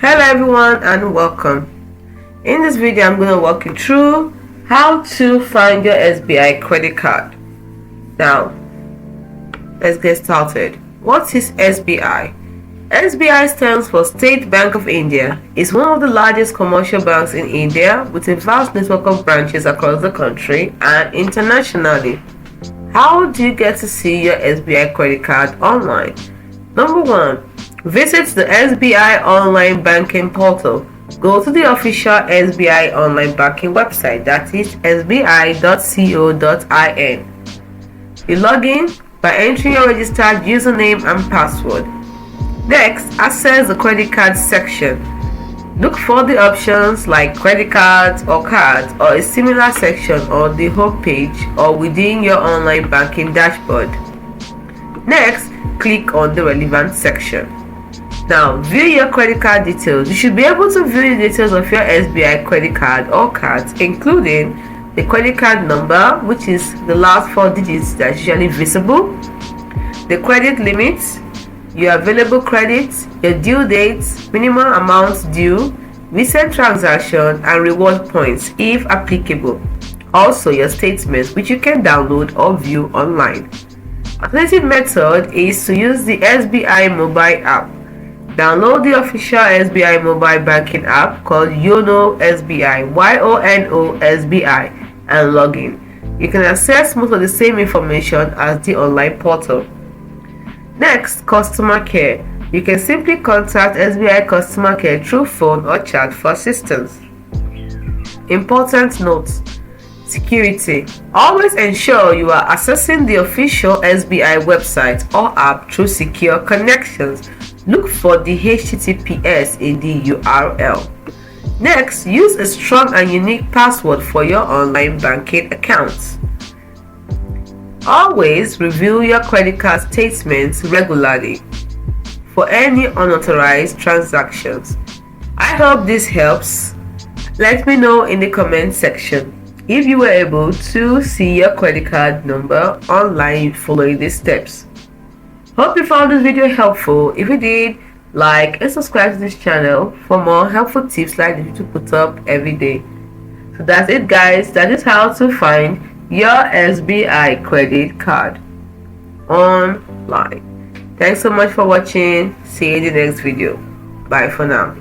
Hello everyone and welcome. In this video I'm going to walk you through how to find your SBI credit card. Now let's get started. What is SBI? SBI stands for State Bank of India. It's one of the largest commercial banks in India with a vast network of branches across the country and internationally. How do you get to see your SBI credit card online? Number 1. Visit the SBI online banking portal. Go to the official SBI online banking website, that is sbi.co.in. You log in by entering your registered username and password. Next, access the credit card section. Look for the options like credit cards or cards or a similar section on the home page or within your online banking dashboard. Next, click on the relevant section. Now, view your credit card details. You should be able to view the details of your SBI credit card or cards, including the credit card number, which is the last 4 digits that's usually visible, the credit limit, your available credits, your due dates, minimum amounts due, recent transaction, and reward points if applicable. Also, your statements, which you can download or view online. Alternative method is to use the SBI mobile app. Download the official SBI mobile banking app called YONO SBI, YONO SBI, and log in. You can access most of the same information as the online portal. Next, customer care. You can simply contact SBI customer care through phone or chat for assistance. Important notes. Security. Always ensure you are accessing the official SBI website or app through secure connections. Look for the HTTPS in the URL. Next, use a strong and unique password for your online banking accounts. Always review your credit card statements regularly for any unauthorized transactions. I hope this helps. Let me know in the comment section if you were able to see your credit card number online following these steps. Hope you found this video helpful. If you did, like and subscribe to this channel for more helpful tips like this to put up every day. So that's it guys, that is how to find your SBI credit card online. Thanks so much for watching. See you in the next video. Bye for now.